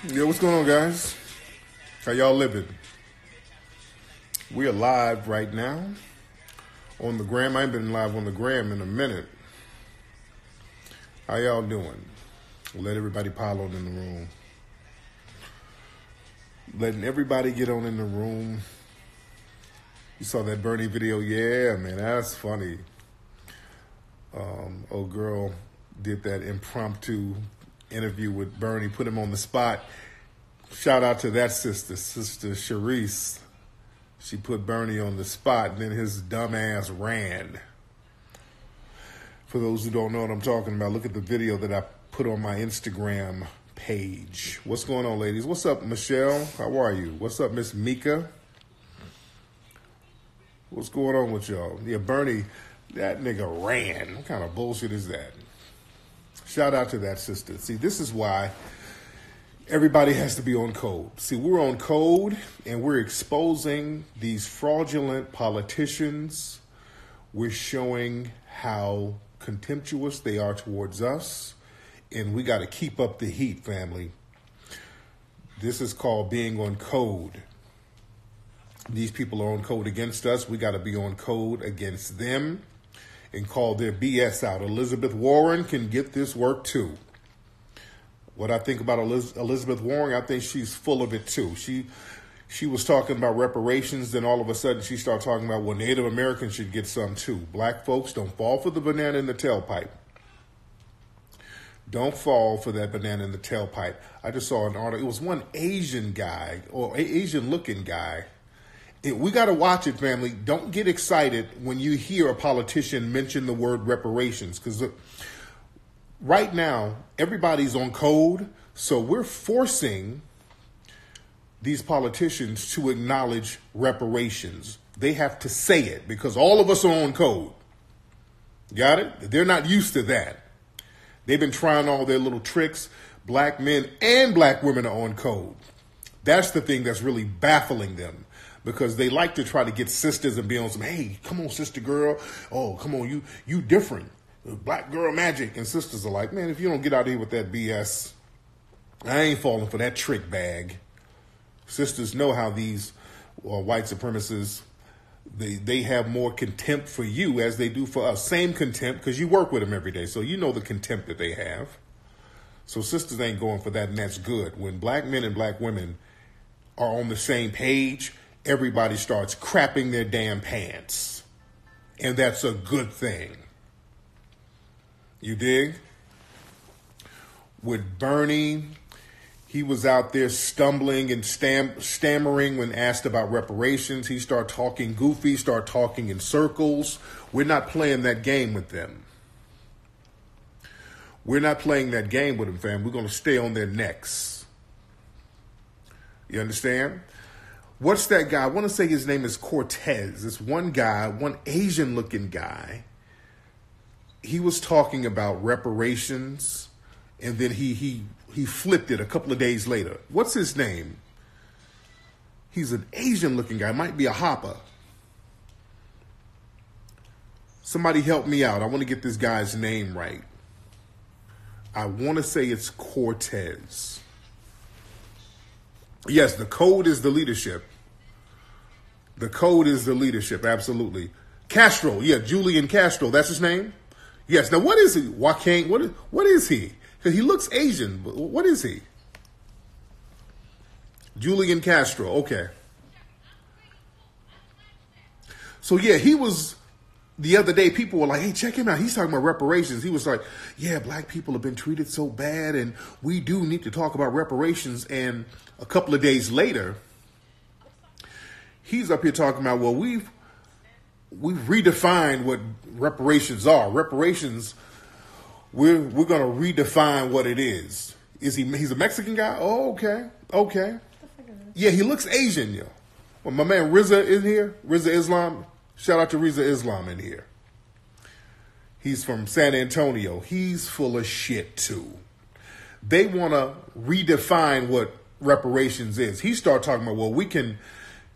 Yeah, what's going on, guys? How y'all living? We are live right now on the gram. I ain't been live on the gram in a minute. How y'all doing? Let everybody pile on in the room. Letting everybody get on in the room. You saw that Bernie video? Yeah, man, that's funny. Old girl did that impromptu interview with Bernie, put him on the spot. Shout out to that sister Sharice. She put Bernie on the spot, and then his dumb ass ran. For those who don't know what I'm talking about, look at the video that I put on my Instagram page. What's going on, ladies? What's up, Michelle? How are you? What's up, Miss Mika? What's going on with y'all? Yeah, Bernie, that nigga ran. What kind of bullshit is that? Shout out to that sister. See, this is why everybody has to be on code. See, we're on code, and we're exposing these fraudulent politicians. We're showing how contemptuous they are towards us, and we got to keep up the heat, family. This is called being on code. These people are on code against us. We got to be on code against them and call their BS out. Elizabeth Warren can get this work too. What I think about Elizabeth Warren, I think she's full of it too. She was talking about reparations, then all of a sudden she started talking about, well, Native Americans should get some too. Black folks, don't fall for the banana in the tailpipe. Don't fall for that banana in the tailpipe. I just saw an article. It was one Asian guy, or Asian-looking guy. We got to watch it, family. Don't get excited when you hear a politician mention the word reparations, because right now, everybody's on code, so we're forcing these politicians to acknowledge reparations. They have to say it, because all of us are on code. Got it? They're not used to that. They've been trying all their little tricks. Black men and black women are on code. That's the thing that's really baffling them, because they like to try to get sisters and be on some, hey, come on, sister girl. Oh, come on, you different. Black girl magic. And sisters are like, man, if you don't get out of here with that BS, I ain't falling for that trick bag. Sisters know how these white supremacists, they have more contempt for you as they do for us. Same contempt, because you work with them every day, so you know the contempt that they have. So sisters ain't going for that, and that's good. When black men and black women are on the same page, everybody starts crapping their damn pants. And that's a good thing. You dig? With Bernie, he was out there stumbling and stammering when asked about reparations. He started talking goofy, started talking in circles. We're not playing that game with them. We're not playing that game with them, fam. We're going to stay on their necks. You understand? What's that guy? I want to say his name is Cortez. This one guy, one Asian-looking guy. He was talking about reparations, and then he flipped it a couple of days later. What's his name? He's an Asian-looking guy. Might be a hopper. Somebody help me out. I want to get this guy's name right. I want to say it's Cortez. Yes, the code is the leadership. The code is the leadership, absolutely. Castro, yeah, Julian Castro, that's his name? Yes, now what is he? Joaquin, what is he? Because he looks Asian, but what is he? Julian Castro, okay. So yeah, he was, the other day people were like, hey, check him out. He's talking about reparations. He was like, yeah, black people have been treated so bad, and we do need to talk about reparations. And a couple of days later, he's up here talking about, well, we've redefined what reparations are. Reparations, we're going to redefine what it is. He's a Mexican guy? Oh, okay. Yeah, he looks Asian, yo. Well, my man Rizza is here. Rizza Islam. Shout out to Rizza Islam in here. He's from San Antonio. He's full of shit too. They want to redefine what reparations is. He started talking about, well, we can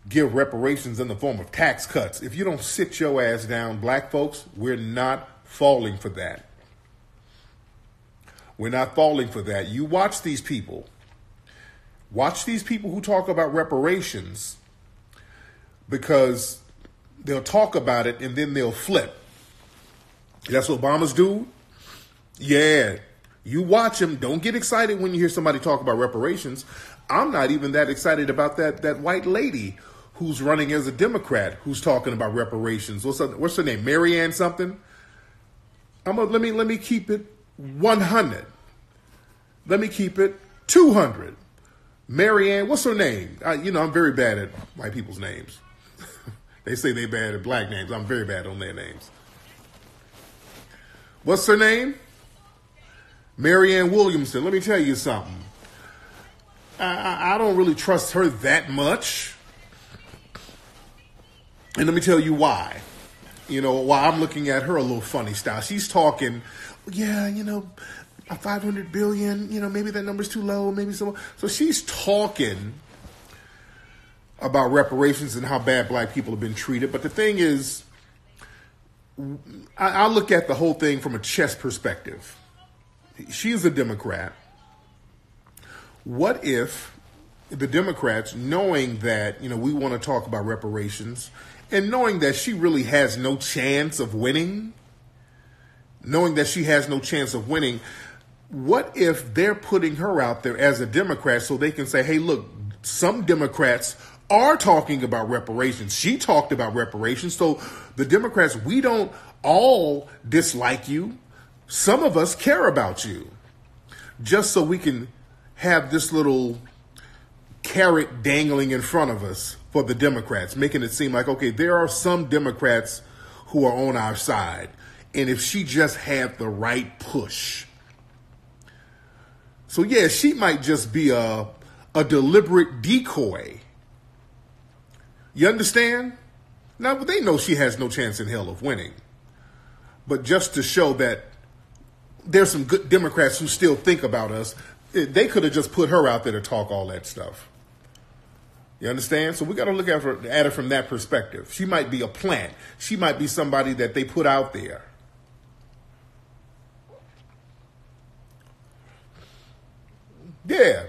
give reparations in the form of tax cuts. If you don't sit your ass down, black folks, we're not falling for that. We're not falling for that. You watch these people. Watch these people who talk about reparations, because they'll talk about it and then they'll flip. That's what Obama's do. Yeah. You watch him. Don't get excited when you hear somebody talk about reparations. I'm not even that excited about that white lady who's running as a Democrat who's talking about reparations. What's her name? Marianne something? Let me keep it 100. Let me keep it 200. Marianne, what's her name? I'm very bad at white people's names. They say they're bad at black names. I'm very bad on their names. What's her name? Marianne Williamson. Let me tell you something. I don't really trust her that much. And let me tell you why. Why I'm looking at her a little funny style. She's talking, 500 billion, maybe that number's too low, maybe so. So she's talking about reparations and how bad black people have been treated. But the thing is, I look at the whole thing from a chess perspective. She's a Democrat. What if the Democrats, knowing that, we want to talk about reparations, and knowing that she really has no chance of winning, what if they're putting her out there as a Democrat so they can say, hey, look, some Democrats are talking about reparations. She talked about reparations. So the Democrats, we don't all dislike you. Some of us care about you. Just so we can have this little carrot dangling in front of us for the Democrats, making it seem like, okay, there are some Democrats who are on our side. And if she just had the right push. So yeah, she might just be a deliberate decoy. You understand? Now, they know she has no chance in hell of winning. But just to show that there's some good Democrats who still think about us, they could have just put her out there to talk all that stuff. You understand? So we got to look at it from that perspective. She might be a plant. She might be somebody that they put out there. Yeah.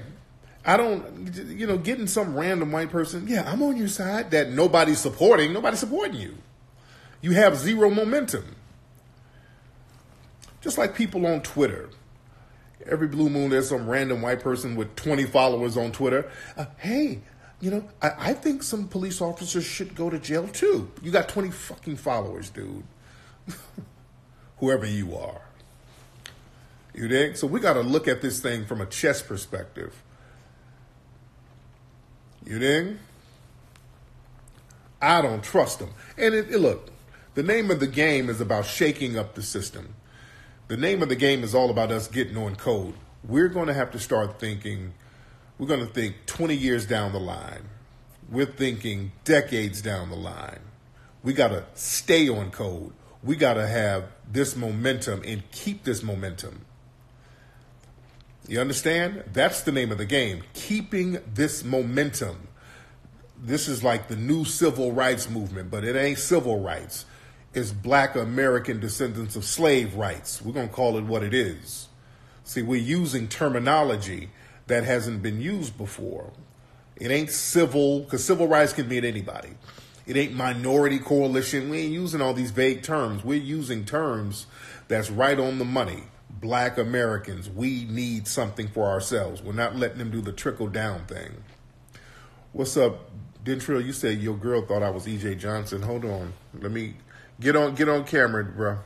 I don't, getting some random white person, yeah, I'm on your side, that nobody's supporting you. You have zero momentum. Just like people on Twitter. Every blue moon, there's some random white person with 20 followers on Twitter. Hey, I think some police officers should go to jail too. You got 20 fucking followers, dude. Whoever you are. You dig? So we got to look at this thing from a chess perspective. You dig? I don't trust them. And look, the name of the game is about shaking up the system. The name of the game is all about us getting on code. We're going to have to start thinking, we're going to think 20 years down the line. We're thinking decades down the line. We got to stay on code. We got to have this momentum and keep this momentum. You understand? That's the name of the game. Keeping this momentum. This is like the new civil rights movement, but it ain't civil rights. It's Black American descendants of slave rights. We're going to call it what it is. See, we're using terminology that hasn't been used before. It ain't civil, because civil rights can mean anybody. It ain't minority coalition. We ain't using all these vague terms. We're using terms that's right on the money. Black Americans, we need something for ourselves. We're not letting them do the trickle down thing. What's up, Dentrill? You said your girl thought I was E.J. Johnson. Hold on. Let me get on camera, bro.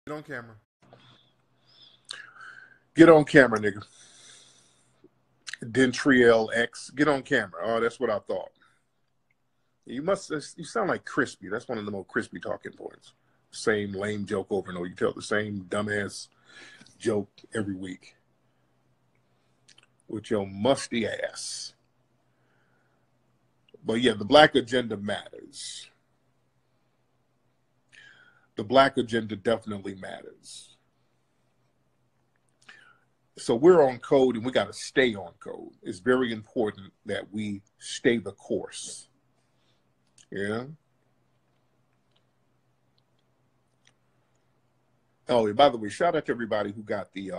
Get on camera. Get on camera, nigga. Dentrill X. Get on camera. Oh, that's what I thought. You sound like Crispy. That's one of the more crispy talking points. Same lame joke over and over. You tell the same dumbass joke every week with your musty ass. But yeah, the black agenda matters. The black agenda definitely matters. So we're on code and we got to stay on code. It's very important that we stay the course. Yeah. Oh, by the way, shout out to everybody who got the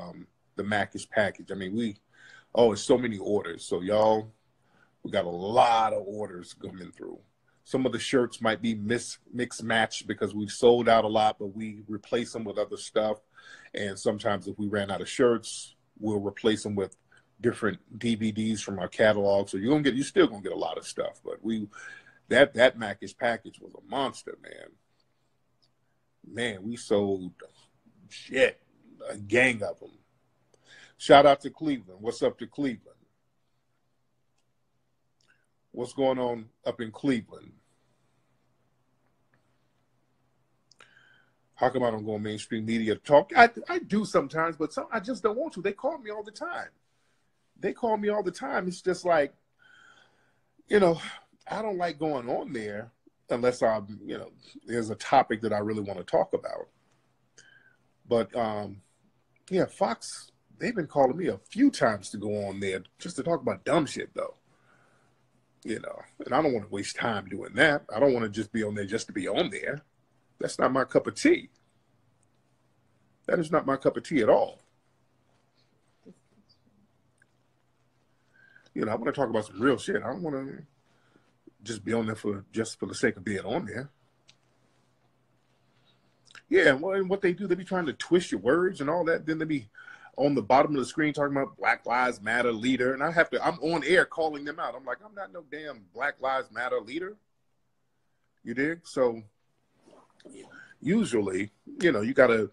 Mackish package. I mean, Oh, it's so many orders. So y'all, we got a lot of orders coming through. Some of the shirts might be mix matched because we sold out a lot, but we replace them with other stuff. And sometimes if we ran out of shirts, we'll replace them with different DVDs from our catalog. So you're still gonna get a lot of stuff. But that Macish package was a monster, man. Man, we sold shit, a gang of them. Shout out to Cleveland. What's up to Cleveland? What's going on up in Cleveland? How come I don't go on mainstream media to talk? I do sometimes, but I just don't want to. They call me all the time. It's just like, I don't like going on there unless there's a topic that I really want to talk about. But yeah, Fox, they've been calling me a few times to go on there just to talk about dumb shit, though. And I don't want to waste time doing that. I don't want to just be on there just to be on there. That's not my cup of tea. That is not my cup of tea at all. I want to talk about some real shit. I don't want to just be on there for the sake of being on there. Yeah, and what they do, they be trying to twist your words and all that. Then they be on the bottom of the screen talking about Black Lives Matter leader. And I'm on air calling them out. I'm like, I'm not no damn Black Lives Matter leader. You dig? So usually, you got to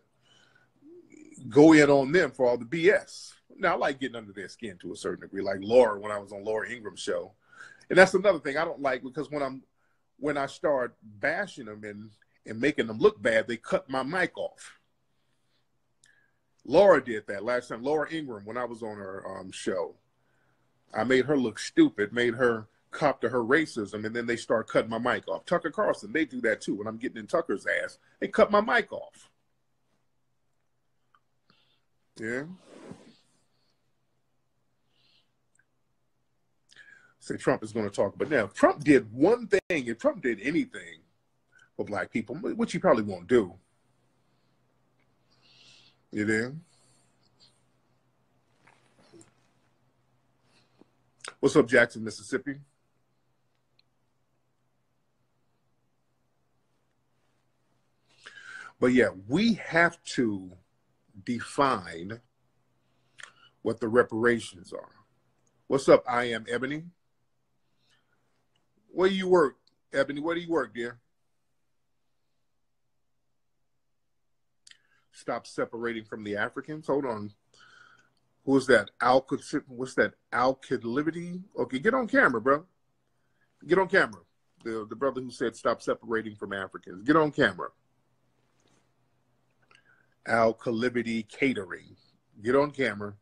go in on them for all the BS. Now, I like getting under their skin to a certain degree, like Laura when I was on Laura Ingram's show. And that's another thing I don't like, because when I start bashing them and making them look bad, they cut my mic off. Laura did that last time. Laura Ingram, when I was on her show, I made her look stupid, made her cop to her racism, and then they start cutting my mic off. Tucker Carlson, they do that too. When I'm getting in Tucker's ass, they cut my mic off. Yeah. Say Trump is going to talk, but now if Trump did one thing, if Trump did anything for black people, which he probably won't do, you know? What's up, Jackson, Mississippi? But yeah, we have to define what the reparations are. What's up, I am Ebony? Where do you work, Ebony? Where do you work, dear? Stop separating from the Africans. Hold on. Who's that? What's that? Al-Kidlivity? Okay, get on camera, bro. Get on camera. The brother who said stop separating from Africans. Get on camera. Al-Kidlivity Catering. Get on camera.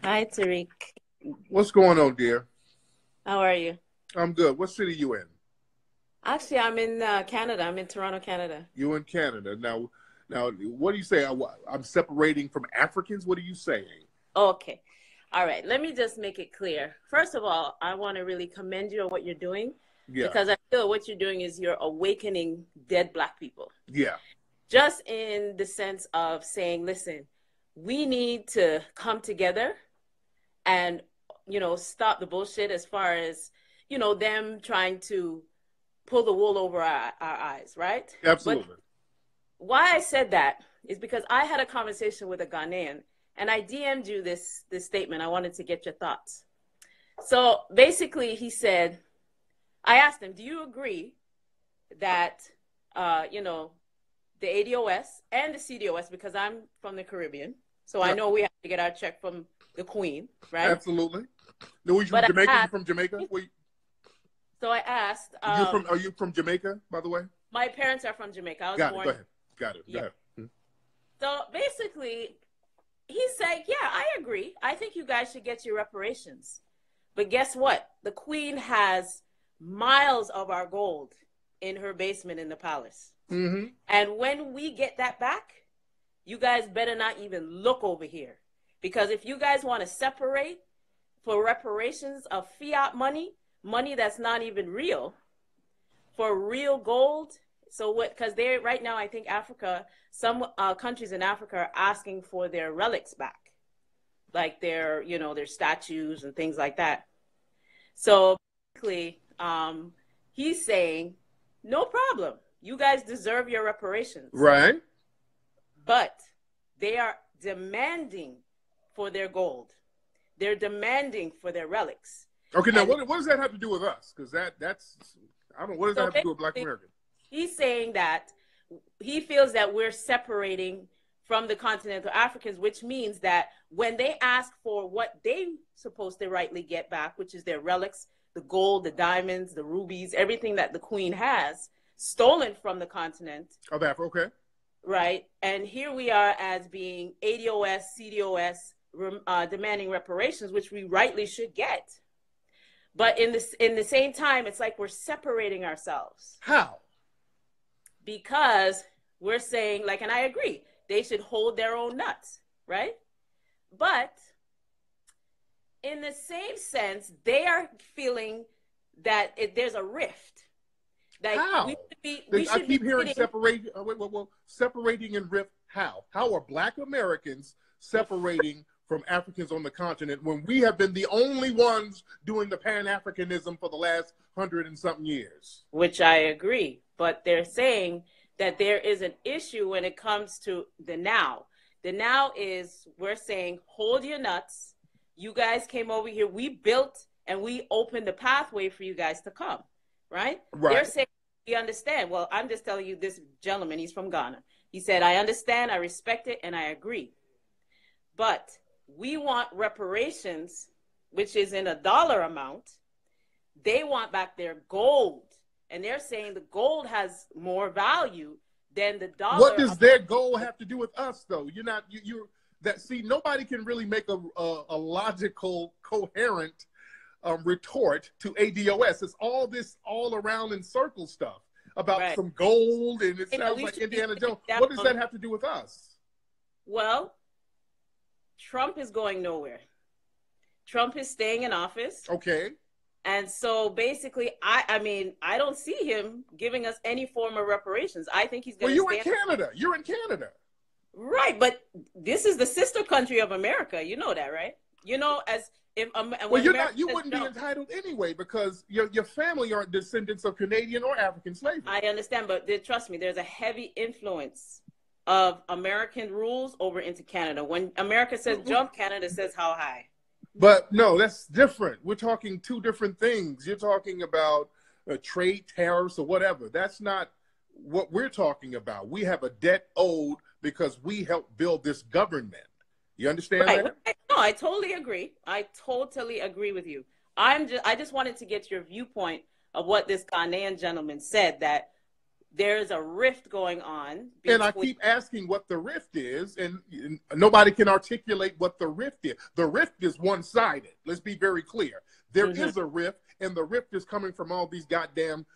Hi, Tariq. What's going on, dear? How are you? I'm good. What city you in? Actually, I'm in Canada. I'm in Toronto, Canada. You in Canada. Now, what do you say? I'm separating from Africans? What are you saying? Okay. All right. Let me just make it clear. First of all, I want to really commend you on what you're doing. Yeah. Because I feel what you're doing is you're awakening dead Black people. Yeah. Just in the sense of saying, listen, we need to come together and, stop the bullshit as far as, them trying to pull the wool over our eyes, right? Absolutely. But why I said that is because I had a conversation with a Ghanaian, and I DM'd you this statement. I wanted to get your thoughts. So basically he said, I asked him, do you agree that, the ADOS and the CDOS, because I'm from the Caribbean, so I know we have to get our check from the Queen, right? Absolutely. No, you from Jamaica? You from Jamaica? So I asked. Are you from Jamaica, by the way? My parents are from Jamaica. I was born. Go ahead. Got it. Yeah. Go ahead. So basically, he's saying, yeah, I agree. I think you guys should get your reparations. But guess what? The Queen has miles of our gold in her basement in the palace. Mm-hmm. And when we get that back, you guys better not even look over here. Because if you guys want to separate for reparations of fiat money that's not even real, for real gold So what? Because they right now, I think Africa, some countries in Africa are asking for their relics back, like their, you know, their statues and things like that. So basically, he's saying, no problem. You guys deserve your reparations. Right. But they are demanding for their gold. They're demanding for their relics. Okay, now what does that have to do with us? Because that's, I don't know, what does that have to do with Black Americans? He's saying that he feels that we're separating from the continental Africans, which means that when they ask for what they supposed to rightly get back, which is their relics, the gold, the diamonds, the rubies, everything that the queen has stolen from the continent of Africa, okay, right? And here we are as being ADOS, CDOS, demanding reparations, which we rightly should get. But in the same time, it's like we're separating ourselves. How? Because we're saying, like, and I agree, they should hold their own nuts, right? But in the same sense, they are feeling that there's a rift. Like how? I keep hearing separating. Separating and rift. How? How are Black Americans separating from Africans on the continent when we have been the only ones doing the Pan-Africanism for the last 100 and something years? Which I agree, but they're saying that there is an issue when it comes to the now. The now is, we're saying, hold your nuts. You guys came over here. We built and we opened the pathway for you guys to come, right? They're saying, we understand. Well, I'm just telling you, this gentleman, he's from Ghana. He said, I understand, I respect it, and I agree. But we want reparations, which is in a dollar amount. They want back their gold. And they're saying the gold has more value than the dollar. What does their gold have to do with us, though? See, nobody can really make a logical, coherent retort to ADOS. It's all this all around in circle stuff about some gold, and it sounds like Indiana Jones. What does that have to do with us? Well, Trump is going nowhere. Trump is staying in office. Okay. And so basically, I mean, I don't see him giving us any form of reparations. I think he's going to you're in Canada. You're in Canada. Right, but this is the sister country of America. You know that, right? You know, as if you wouldn't be entitled anyway because your family aren't descendants of Canadian or African slavery. I understand, but trust me, there's a heavy influence of American rules over into Canada. When America says jump, Canada says how high. But no, that's different. We're talking two different things. You're talking about trade tariffs or whatever. That's not what we're talking about. We have a debt owed because we helped build this government. You understand that? No, I totally agree. I totally agree with you. I just wanted to get your viewpoint of what this Ghanaian gentleman said, that there's a rift going on. And I keep asking what the rift is, and nobody can articulate what the rift is. The rift is one-sided. Let's be very clear. There is a rift, and the rift is coming from all these goddamn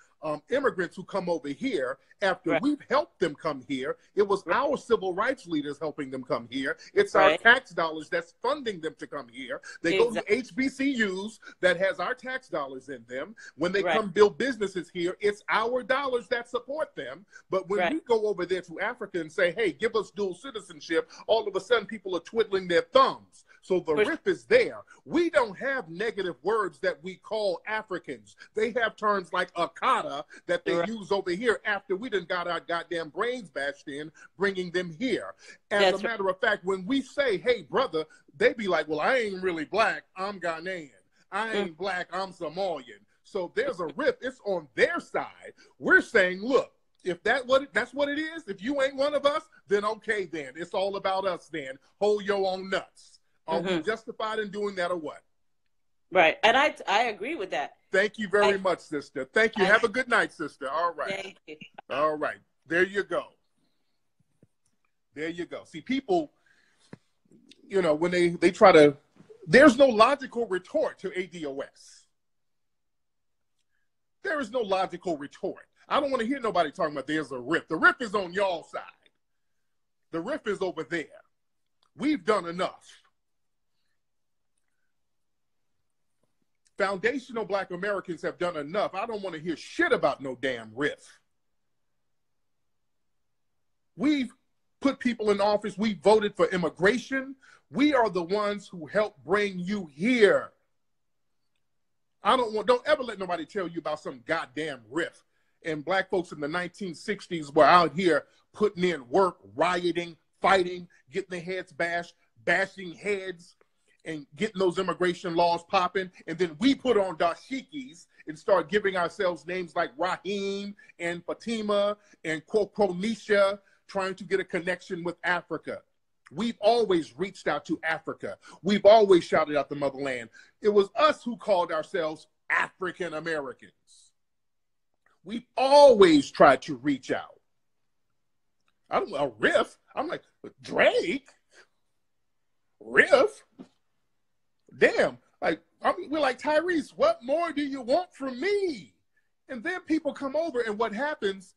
immigrants who come over here after we've helped them come here. It was our civil rights leaders helping them come here. It's our tax dollars that's funding them to come here. They go to HBCUs that has our tax dollars in them. When they come build businesses here, it's our dollars that support them. But when we go over there to Africa and say, hey, give us dual citizenship, all of a sudden people are twiddling their thumbs. So the rift is there. We don't have negative words that we call Africans. They have terms like Akata that they use over here after we done got our goddamn brains bashed in, bringing them here. As a matter of fact, when we say, hey, brother, they be like, well, I ain't really black. I'm Ghanaian. I ain't black. I'm Somalian. So there's a rift. It's on their side. We're saying, look, if that's what it is, if you ain't one of us, then okay, then. It's all about us then. Hold your own nuts. Are we justified in doing that or what? Right. And I agree with that. Thank you very much, sister. Thank you. Have a good night, sister. All right. Thank you. All right. There you go. There you go. See, people, you know, when they try to, there's no logical retort to ADOS. There is no logical retort. I don't want to hear nobody talking about there's a rift. The rift is on y'all side. The rift is over there. We've done enough. Foundational Black Americans have done enough. I don't want to hear shit about no damn rift. We've put people in office. We voted for immigration. We are the ones who helped bring you here. Don't ever let nobody tell you about some goddamn riff. And black folks in the 1960s were out here putting in work, rioting, fighting, getting their heads bashed, bashing heads, and getting those immigration laws popping. And then we put on dashikis and start giving ourselves names like Raheem and Fatima and Quoquonisha, trying to get a connection with Africa. We've always reached out to Africa. We've always shouted out the motherland. It was us who called ourselves African Americans. We've always tried to reach out. I don't know, a riff. I'm like, Drake? Riff? Damn. Like, we're like, Tyrese, what more do you want from me? And then people come over, and what happens,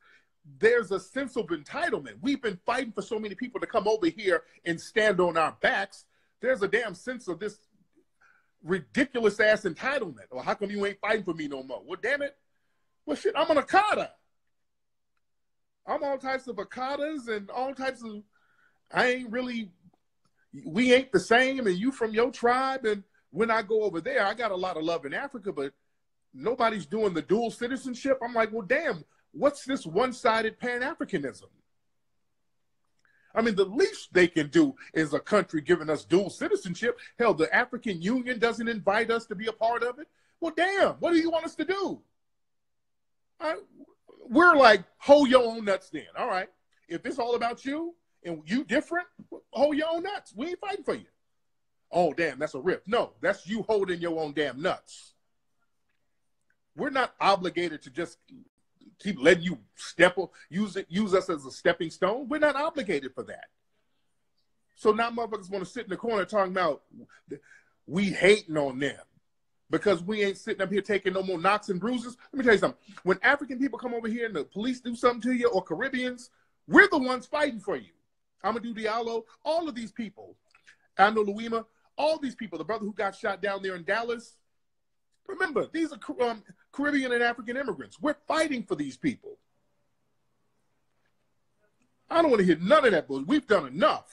there's a sense of entitlement. We've been fighting for so many people to come over here and stand on our backs. There's a damn sense of this ridiculous ass entitlement. Well, how come you ain't fighting for me no more? Well, damn it. Well, shit, I'm an Akata. I'm all types of Akatas and all types of, we ain't the same, and you from your tribe. And when I go over there, I got a lot of love in Africa, but nobody's doing the dual citizenship. I'm like, well, damn, what's this one-sided Pan-Africanism? I mean, the least they can do is a country giving us dual citizenship. Hell, the African Union doesn't invite us to be a part of it. Well, damn, what do you want us to do? We're like, hold your own nuts then. All right. If it's all about you and you different, hold your own nuts. We ain't fighting for you. Oh, damn, that's a rip. No, that's you holding your own damn nuts. We're not obligated to just keep letting you use us as a stepping stone. We're not obligated for that. So now motherfuckers want to sit in the corner talking about we hating on them because we ain't sitting up here taking no more knocks and bruises. Let me tell you something. When African people come over here and the police do something to you, or Caribbeans, we're the ones fighting for you. Amadou Diallo, all of these people, Ando Luima, all these people, the brother who got shot down there in Dallas. Remember, these are Caribbean and African immigrants. We're fighting for these people. I don't want to hear none of that bullshit. We've done enough.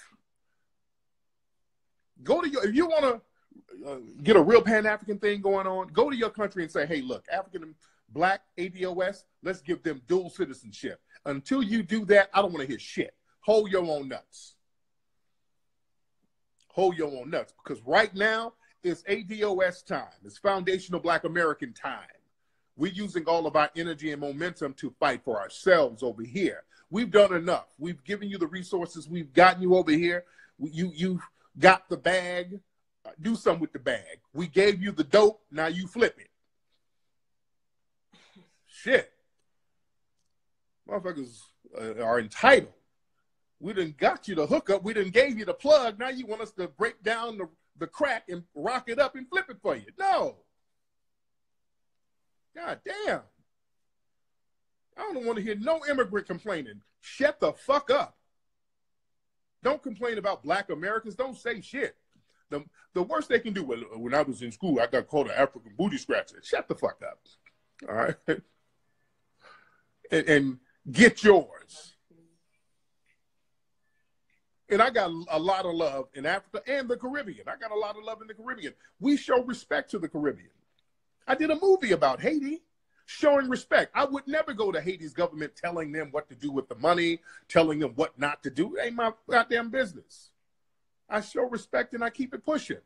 If you want to get a real Pan-African thing going on, go to your country and say, hey, look, African and Black ADOS, let's give them dual citizenship. Until you do that, I don't want to hear shit. Hold your own nuts. Hold your own nuts. Because right now, it's ADOS time. It's foundational Black American time. We're using all of our energy and momentum to fight for ourselves over here. We've done enough. We've given you the resources. We've gotten you over here. You got the bag. Do something with the bag. We gave you the dope. Now you flip it. Shit. Motherfuckers are entitled. We done got you the hookup. We done gave you the plug. Now you want us to break down the crack and rock it up and flip it for you. No. God damn. I don't want to hear no immigrant complaining. Shut the fuck up. Don't complain about Black Americans. Don't say shit. The worst they can do, when I was in school, I got called an African booty scratcher. Shut the fuck up. All right? And get yours. And I got a lot of love in Africa and the Caribbean. I got a lot of love in the Caribbean. We show respect to the Caribbean. I did a movie about Haiti, showing respect. I would never go to Haiti's government telling them what to do with the money, telling them what not to do. It ain't my goddamn business. I show respect and I keep it pushing.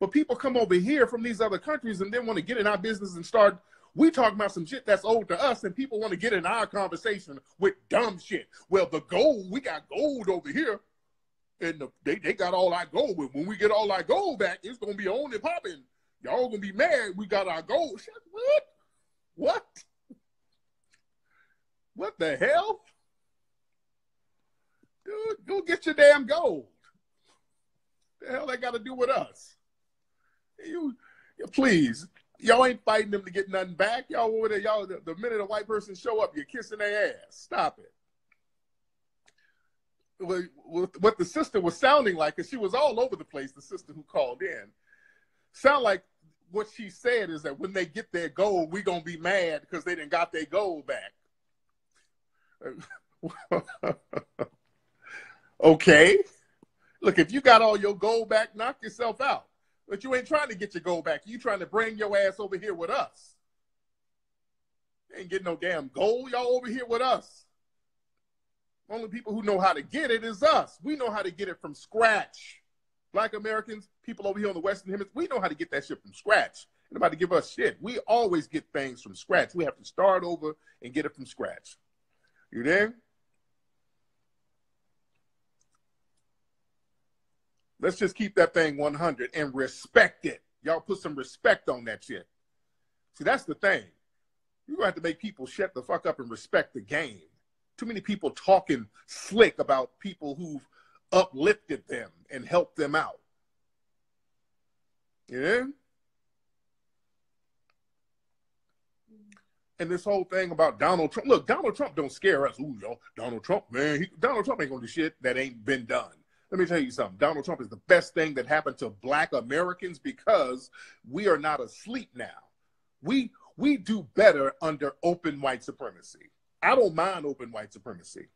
But people come over here from these other countries and then want to get in our business and start, we talking about some shit that's old to us, and people want to get in our conversation with dumb shit. Well, the gold, we got gold over here, and they got all our gold. When we get all our gold back, it's going to be on and popping. Y'all going to be mad we got our gold. What? What? What the hell? Dude, go get your damn gold. The hell that got to do with us? Please, y'all ain't fighting them to get nothing back. Y'all over there, the minute a white person show up, you're kissing their ass. Stop it. What the sister was sounding like, because she was all over the place, the sister who called in, sound like what she said is that when they get their gold, we going to be mad because they didn't got their gold back. Okay. Look, if you got all your gold back, knock yourself out. But you ain't trying to get your gold back. You trying to bring your ass over here with us. Ain't getting no damn gold. Y'all over here with us. Only people who know how to get it is us. We know how to get it from scratch. Black Americans, people over here on the Western Hemisphere, we know how to get that shit from scratch. Nobody give us shit. We always get things from scratch. We have to start over and get it from scratch. You there? Let's just keep that thing 100 and respect it. Y'all put some respect on that shit. See, that's the thing. You're going to have to make people shut the fuck up and respect the game. Too many people talking slick about people who've uplifted them and helped them out. Yeah? And this whole thing about Donald Trump. Look, Donald Trump don't scare us. Ooh, yo, Donald Trump, man. Donald Trump ain't going to do shit that ain't been done. Let me tell you something. Donald Trump is the best thing that happened to Black Americans because we are not asleep now. We do better under open white supremacy. I don't mind open white supremacy.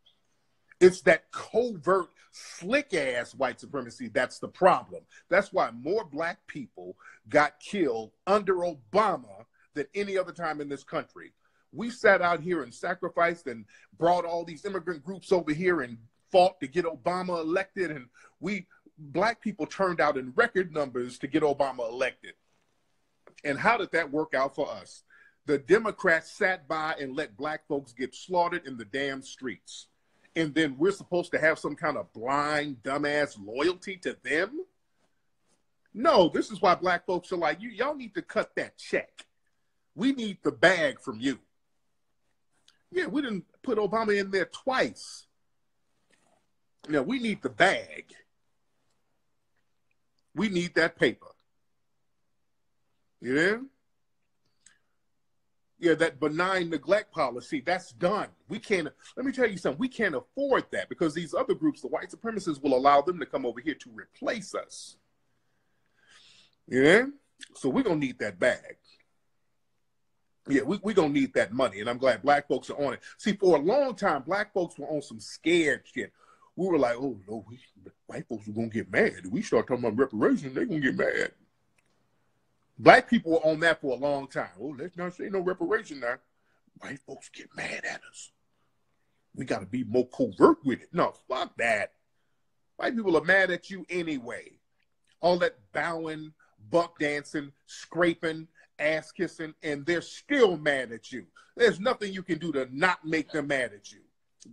It's that covert, slick-ass white supremacy that's the problem. That's why more Black people got killed under Obama than any other time in this country. We sat out here and sacrificed and brought all these immigrant groups over here and fought to get Obama elected, and Black people turned out in record numbers to get Obama elected. And how did that work out for us? The Democrats sat by and let Black folks get slaughtered in the damn streets. And then we're supposed to have some kind of blind, dumbass loyalty to them? No, this is why Black folks are like, y'all need to cut that check. We need the bag from you. Yeah, we didn't put Obama in there twice. Now, we need the bag. We need that paper. You know? Yeah, that benign neglect policy, that's done. We can't, let me tell you something, we can't afford that because these other groups, the white supremacists, will allow them to come over here to replace us. Yeah? So we're going to need that bag. Yeah, we're going to need that money, and I'm glad Black folks are on it. See, for a long time, Black folks were on some scared shit. We were like, oh, no, white folks are going to get mad. If we start talking about reparations, they're going to get mad. Black people were on that for a long time. Oh, let's not say no reparation now. White folks get mad at us. We got to be more covert with it. No, fuck that. White people are mad at you anyway. All that bowing, buck dancing, scraping, ass kissing, and they're still mad at you. There's nothing you can do to not make them mad at you.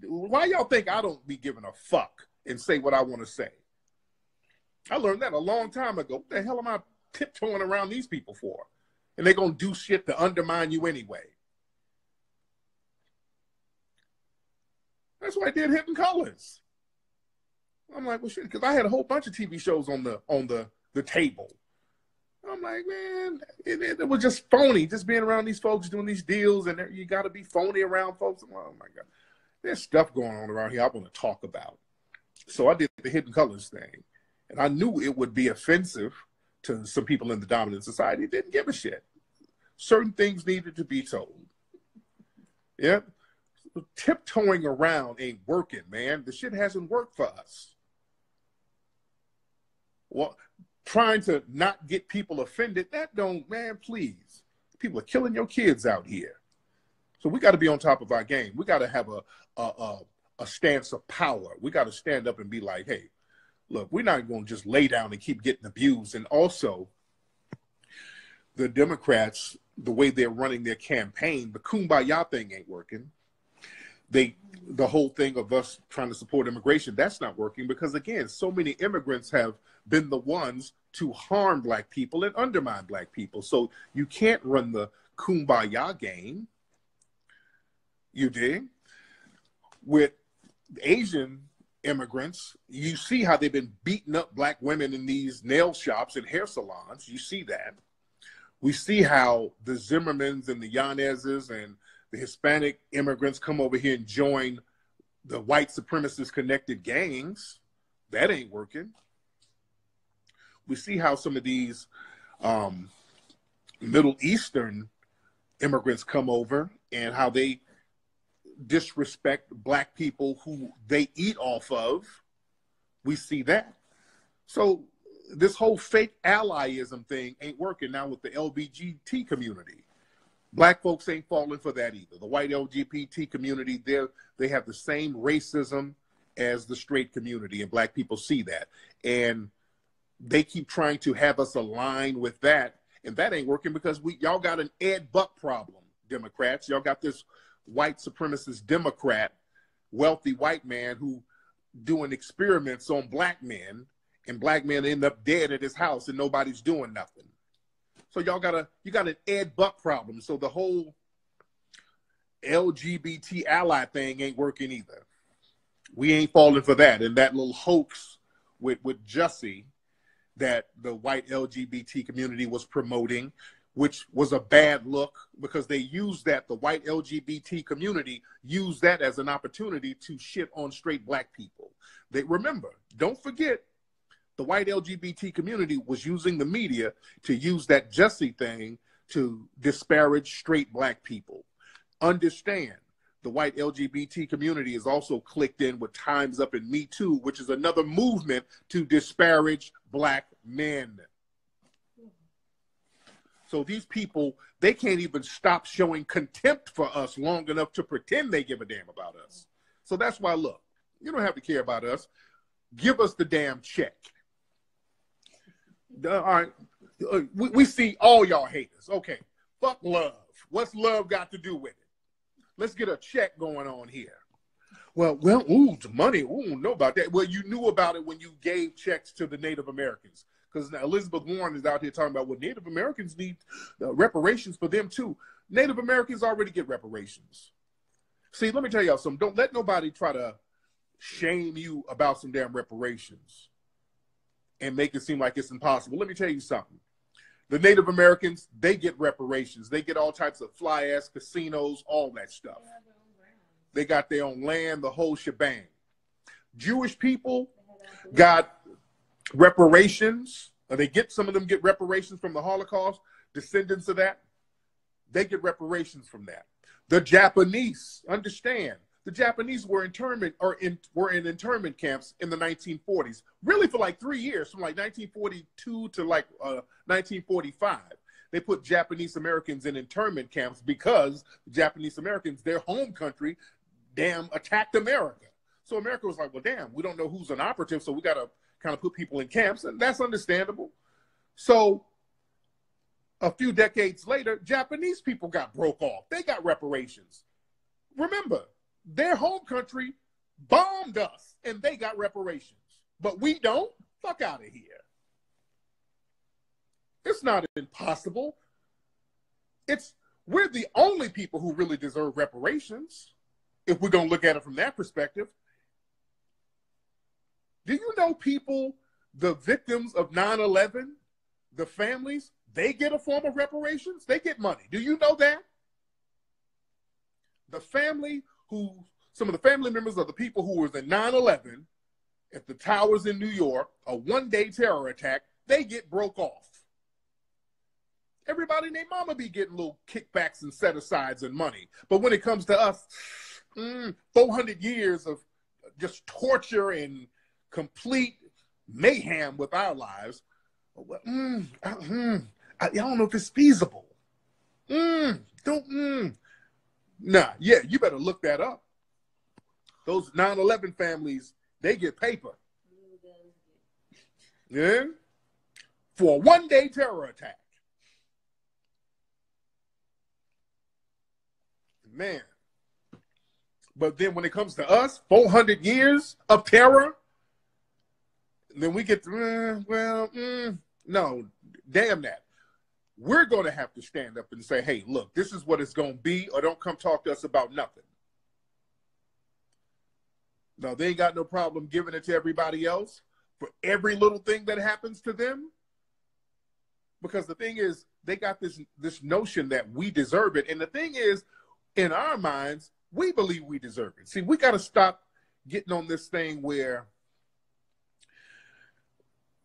Why y'all think I don't be giving a fuck and say what I want to say? I learned that a long time ago. What the hell am I tiptoeing around these people for? And they're going to do shit to undermine you anyway. That's why I did Hidden Colors. I'm like, well, shit, because I had a whole bunch of TV shows on the table. I'm like, man, it was just phony, just being around these folks doing these deals, and you got to be phony around folks. Oh, my God. There's stuff going on around here I want to talk about. So I did the Hidden Colors thing, and I knew it would be offensive to some people in the dominant society. Didn't give a shit. Certain things needed to be told. Yeah. Tiptoeing around ain't working, man. The shit hasn't worked for us. Well, trying to not get people offended, that don't, man, please. People are killing your kids out here. So we got to be on top of our game. We got to have a stance of power. We got to stand up and be like, hey, look, we're not going to just lay down and keep getting abused. And also, the Democrats, the way they're running their campaign, the kumbaya thing ain't working. The whole thing of us trying to support immigration, that's not working because, again, so many immigrants have been the ones to harm Black people and undermine Black people. So you can't run the kumbaya game. You dig? With Asian immigrants, you see how they've been beating up Black women in these nail shops and hair salons. You see that. We see how the Zimmermans and the Yanezes and the Hispanic immigrants come over here and join the white supremacist connected gangs. That ain't working. We see how some of these Middle Eastern immigrants come over and how they disrespect black people who they eat off of. We see that. So this whole fake allyism thing ain't working now with the LGBT community. Black folks ain't falling for that either. The white LGBT community, they have the same racism as the straight community, and black people see that. And they keep trying to have us align with that, and that ain't working because y'all got an Ed Buck problem, Democrats. Y'all got this white supremacist Democrat, wealthy white man who doing experiments on black men, and black men end up dead at his house and nobody's doing nothing. So you got an Ed Buck problem. So the whole LGBT ally thing ain't working either. We ain't falling for that. And that little hoax with Jussie that the white LGBT community was promoting, which was a bad look because they used that, the white LGBT community used that as an opportunity to shit on straight black people. Remember, don't forget, the white LGBT community was using the media to use that Jussie thing to disparage straight black people. Understand, the white LGBT community is also clicked in with Time's Up and Me Too, which is another movement to disparage black men. So these people, they can't even stop showing contempt for us long enough to pretend they give a damn about us. So that's why, look, you don't have to care about us. Give us the damn check. All right, we see all y'all haters. Okay, fuck love. What's love got to do with it? Let's get a check going on here. Well, ooh, the money. Ooh, know about that. Well, you knew about it when you gave checks to the Native Americans. Because now Elizabeth Warren is out here talking about, well, Native Americans need reparations for them too. Native Americans already get reparations. See, let me tell y'all something. Don't let nobody try to shame you about some damn reparations and make it seem like it's impossible. Let me tell you something. The Native Americans, they get reparations. They get all types of fly-ass casinos, all that stuff. They got their own land, the whole shebang. Jewish people got reparations. Some of them get reparations from the Holocaust, descendants of that. They get reparations from that. The Japanese, understand, the Japanese were in internment camps in the 1940s, really for like 3 years, from like 1942 to like 1945. They put Japanese Americans in internment camps because Japanese Americans, their home country, damn, attacked America. So America was like, well, damn, we don't know who's an operative, so we got to kind of put people in camps, and that's understandable. So a few decades later, Japanese people got broke off. They got reparations. Remember, their home country bombed us and they got reparations, but we don't. Fuck out of here. It's not impossible. We're the only people who really deserve reparations if we're going to look at it from that perspective. Do you know people, the victims of 9/11, the families, they get a form of reparations? They get money. Do you know that? Some of the family members of the people who was in 9/11 at the towers in New York, a one-day terror attack, they get broke off. Everybody and their mama be getting little kickbacks and set-asides and money. But when it comes to us, 400 years of just torture and complete mayhem with our lives, I don't know if it's feasible. Nah, yeah, you better look that up. Those 9/11 families, they get paper. Yeah? For a one-day terror attack. Man. But then when it comes to us, 400 years of terror, then we get, no, damn that. We're going to have to stand up and say, hey, look, this is what it's going to be, or don't come talk to us about nothing. No, they ain't got no problem giving it to everybody else for every little thing that happens to them. Because the thing is, they got this notion that we deserve it. And the thing is, in our minds, we believe we deserve it. See, we got to stop getting on this thing where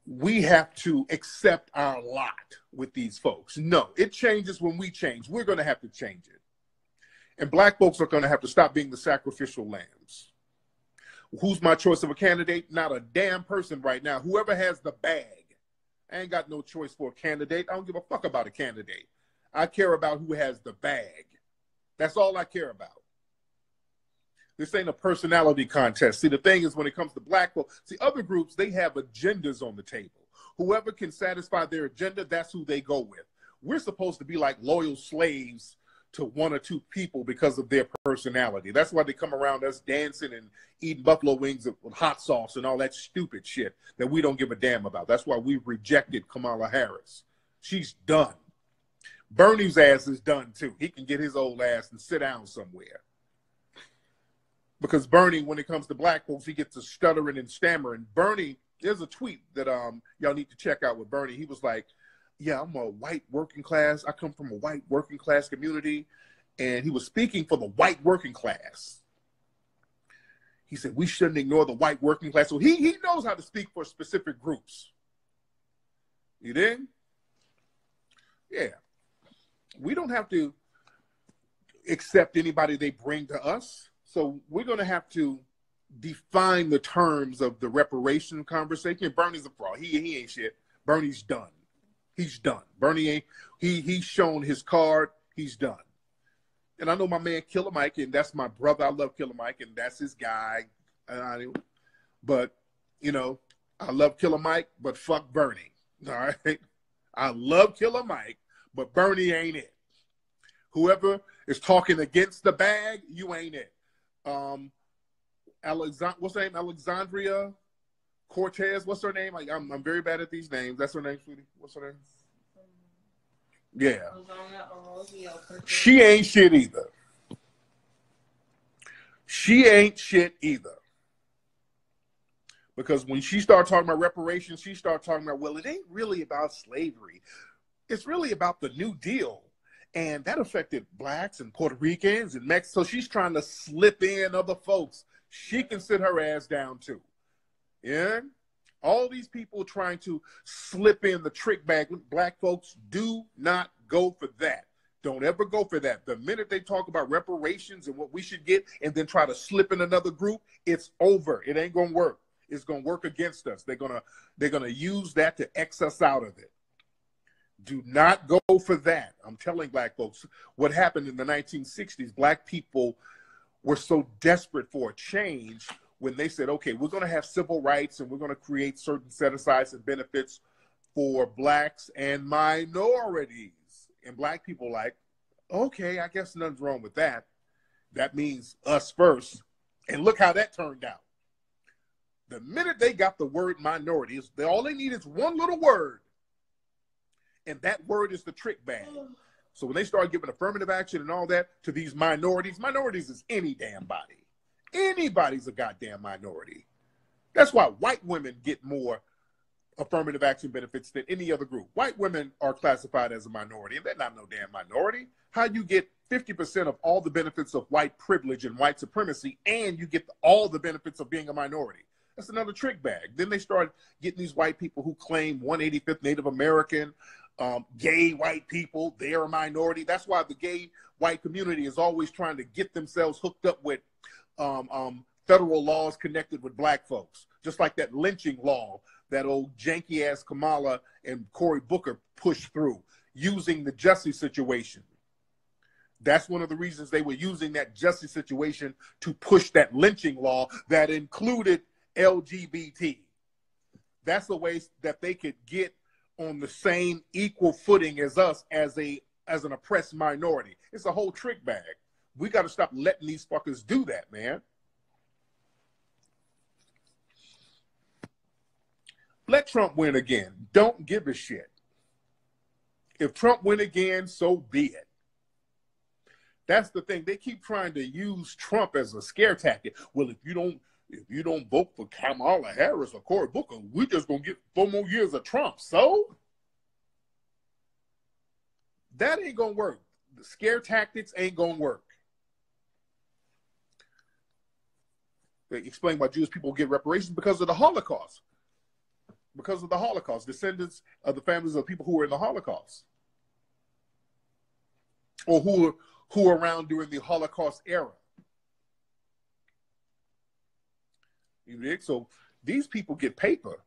we have to accept our lot with these folks. No, it changes when we change. We're going to have to change it. And black folks are going to have to stop being the sacrificial lambs. Who's my choice of a candidate? Not a damn person right now. Whoever has the bag. I ain't got no choice for a candidate. I don't give a fuck about a candidate. I care about who has the bag. That's all I care about. This ain't a personality contest. See, the thing is, when it comes to black folks, see, other groups, they have agendas on the table. Whoever can satisfy their agenda, that's who they go with. We're supposed to be like loyal slaves to one or two people because of their personality. That's why they come around us dancing and eating buffalo wings with hot sauce and all that stupid shit that we don't give a damn about. That's why we rejected Kamala Harris. She's done. Bernie's ass is done too. He can get his old ass and sit down somewhere. Because Bernie, when it comes to black folks, he gets to stuttering and stammering. Bernie, there's a tweet that y'all need to check out with Bernie. He was like, yeah, I'm a white working class. I come from a white working class community. And he was speaking for the white working class. He said, we shouldn't ignore the white working class. So he knows how to speak for specific groups. You did? Yeah. We don't have to accept anybody they bring to us. So we're going to have to define the terms of the reparation conversation. Bernie's a fraud. He ain't shit. Bernie's done. He's done. Bernie ain't. He's shown his card. He's done. And I know my man Killer Mike, and that's my brother. I love Killer Mike, and that's his guy. But, you know, I love Killer Mike, but fuck Bernie. All right? I love Killer Mike, but Bernie ain't it. Whoever is talking against the bag, you ain't it. What's her name? Alexandria Cortez. What's her name? I'm very bad at these names. That's her name, sweetie. What's her name? Yeah. She ain't shit either. She ain't shit either. Because when she started talking about reparations, she started talking about, well, it ain't really about slavery. It's really about the New Deal. And that affected blacks and Puerto Ricans and Mexicans. So she's trying to slip in other folks. She can sit her ass down too. Yeah? All these people trying to slip in the trick bag. Black folks, do not go for that. Don't ever go for that. The minute they talk about reparations and what we should get and then try to slip in another group, it's over. It ain't going to work. It's going to work against us. They're going to use that to X us out of it. Do not go for that. I'm telling black folks what happened in the 1960s. Black people were so desperate for a change when they said, okay, we're going to have civil rights and we're going to create certain set-asides and benefits for blacks and minorities. And black people like, okay, I guess nothing's wrong with that. That means us first. And look how that turned out. The minute they got the word minorities, all they need is one little word. And that word is the trick bag. So when they start giving affirmative action and all that to these minorities is any damn body. Anybody's a goddamn minority. That's why white women get more affirmative action benefits than any other group. White women are classified as a minority, and they're not no damn minority. How you get 50% of all the benefits of white privilege and white supremacy, and you get all the benefits of being a minority? That's another trick bag. Then they start getting these white people who claim 185th Native American, gay white people, they're a minority. That's why the gay white community is always trying to get themselves hooked up with federal laws connected with black folks. Just like that lynching law that old janky-ass Kamala and Cory Booker pushed through, using the Jussie situation. That's one of the reasons they were using that Jussie situation to push that lynching law that included LGBT. That's the way that they could get on the same equal footing as us as an oppressed minority. It's a whole trick bag. We got to stop letting these fuckers do that, man. Let Trump win again. Don't give a shit. If Trump win again, so be it. That's the thing. They keep trying to use Trump as a scare tactic. Well, if you don't vote for Kamala Harris or Cory Booker, we're just gonna get 4 more years of Trump. So that ain't gonna work. The scare tactics ain't gonna work. They explain why Jewish people get reparations because of the Holocaust. Because of the Holocaust, descendants of the families of people who were in the Holocaust, or who were around during the Holocaust era. You dig? So these people get paper.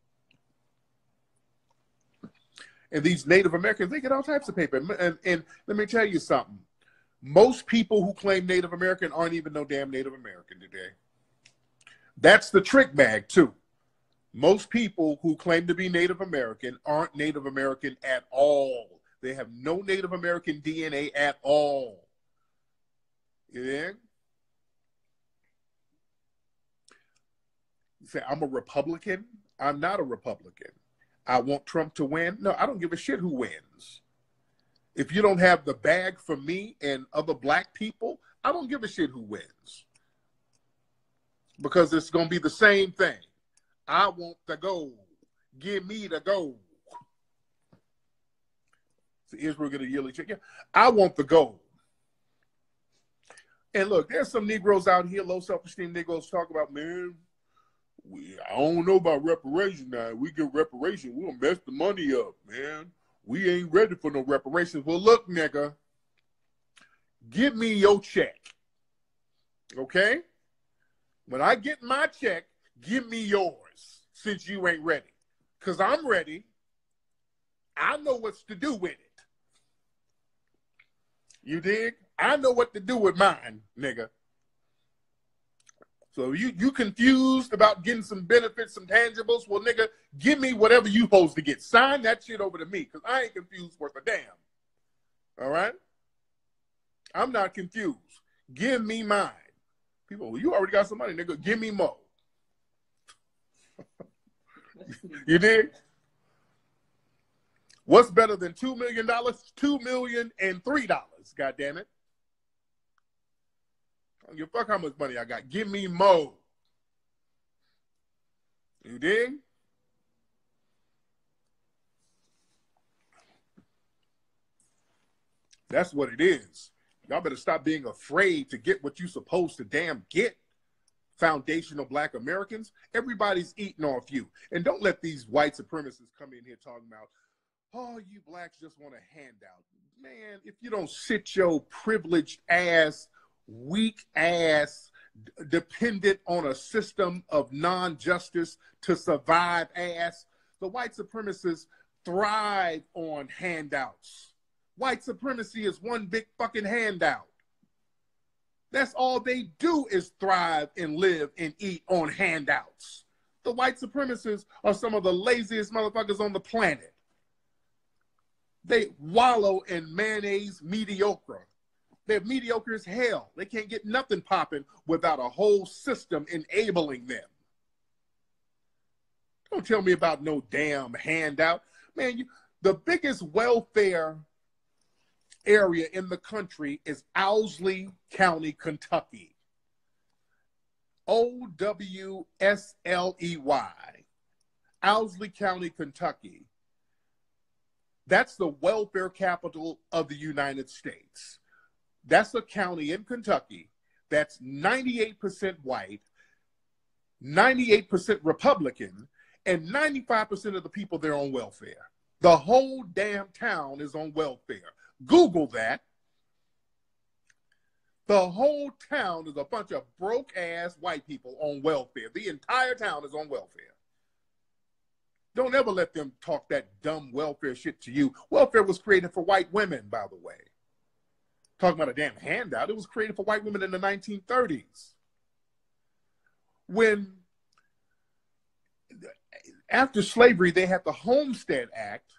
And these Native Americans, they get all types of paper. And let me tell you something. Most people who claim Native American aren't even no damn Native American today. That's the trick bag, too. Most people who claim to be Native American aren't Native American at all. They have no Native American DNA at all. You dig? You say, I'm a Republican? I'm not a Republican. I want Trump to win? No, I don't give a shit who wins. If you don't have the bag for me and other black people, I don't give a shit who wins. Because it's going to be the same thing. I want the gold. Give me the gold. So Israel get a yearly check. Yeah, I want the gold. And look, there's some Negroes out here, low self-esteem Negroes, talk about, man, I don't know about reparation now. We get reparation, we'll mess the money up, man. We ain't ready for no reparations. Well, look, nigga, give me your check, okay? When I get my check, give me yours, since you ain't ready. Because I'm ready. I know what's to do with it. You dig? I know what to do with mine, nigga. So you confused about getting some benefits, some tangibles? Well, nigga, give me whatever you supposed to get. Sign that shit over to me, because I ain't confused worth a damn. All right? I'm not confused. Give me mine. People, well, you already got some money, nigga. Give me more. You dig? What's better than $2 million? $2 million and $3. God damn it. I don't give a fuck how much money I got. Give me more. You dig? That's what it is. Y'all better stop being afraid to get what you're supposed to damn get. Foundational black Americans. Everybody's eating off you. And don't let these white supremacists come in here talking about, oh, you blacks just want a handout. Man, if you don't sit your privileged ass, weak ass, dependent on a system of non-justice to survive ass, the white supremacists thrive on handouts. White supremacy is one big fucking handout. That's all they do is thrive and live and eat on handouts. The white supremacists are some of the laziest motherfuckers on the planet. They wallow in mayonnaise mediocre. They're mediocre as hell. They can't get nothing popping without a whole system enabling them. Don't tell me about no damn handout. Man, the biggest welfare area in the country is Owsley County, Kentucky. Owsley. Owsley County, Kentucky. That's the welfare capital of the United States. That's a county in Kentucky that's 98% white, 98% Republican, and 95% of the people there on welfare. The whole damn town is on welfare. Google that. The whole town is a bunch of broke-ass white people on welfare. The entire town is on welfare. Don't ever let them talk that dumb welfare shit to you. Welfare was created for white women, by the way. Talking about a damn handout. It was created for white women in the 1930s. When, after slavery, they had the Homestead Act,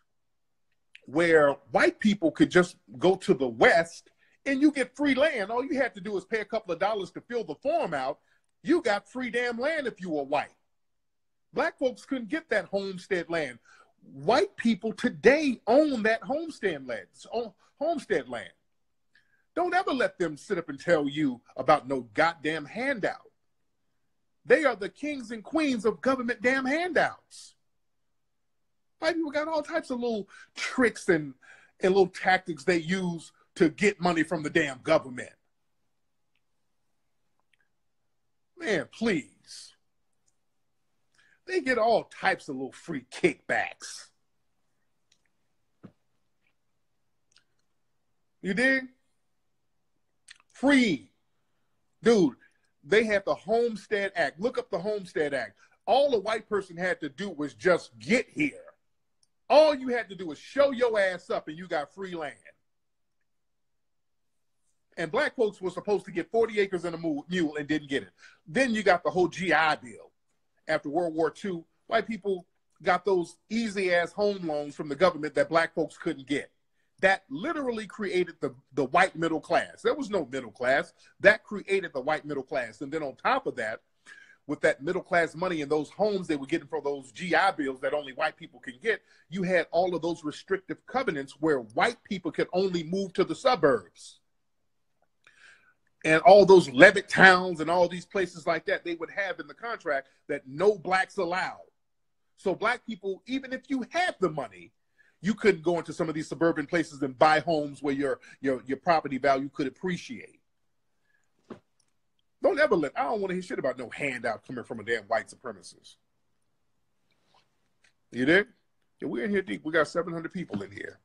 where white people could just go to the West and you get free land. All you had to do is pay a couple of dollars to fill the form out. You got free damn land if you were white. Black folks couldn't get that homestead land. White people today own that homestead land. Don't ever let them sit up and tell you about no goddamn handout. They are the kings and queens of government damn handouts. White people got all types of little tricks and little tactics they use to get money from the damn government. Man, please. They get all types of little free kickbacks. You dig? free. Dude, they had the Homestead Act. Look up the Homestead Act. All a white person had to do was just get here. All you had to do was show your ass up and you got free land. And black folks were supposed to get 40 acres and a mule and didn't get it. Then you got the whole GI Bill. After World War II, white people got those easy-ass home loans from the government that black folks couldn't get. That literally created the white middle class. There was no middle class. That created the white middle class. And then on top of that, with that middle class money and those homes they were getting for those GI Bills that only white people can get, you had all of those restrictive covenants where white people could only move to the suburbs. And all those Levitt towns and all these places like that, they would have in the contract that no blacks allowed. So black people, even if you had the money, you couldn't go into some of these suburban places and buy homes where your property value could appreciate. Don't ever I don't want to hear shit about no handout coming from a damn white supremacist. You dig? Yeah, we're in here deep. We got 700 people in here.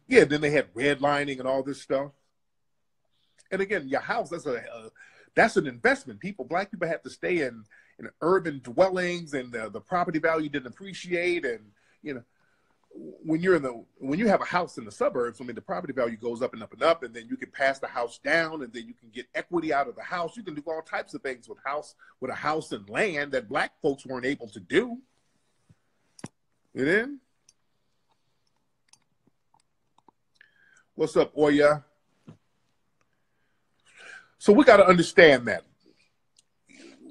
Yeah, then they had redlining and all this stuff. And again, your house, that's an investment. Black people have to stay in urban dwellings, and the property value didn't appreciate. And when you have a house in the suburbs, I mean, the property value goes up and up and up, and then you can pass the house down, and then you can get equity out of the house. You can do all types of things with a house and land that black folks weren't able to do. You know? What's up, Oya? So we got to understand that.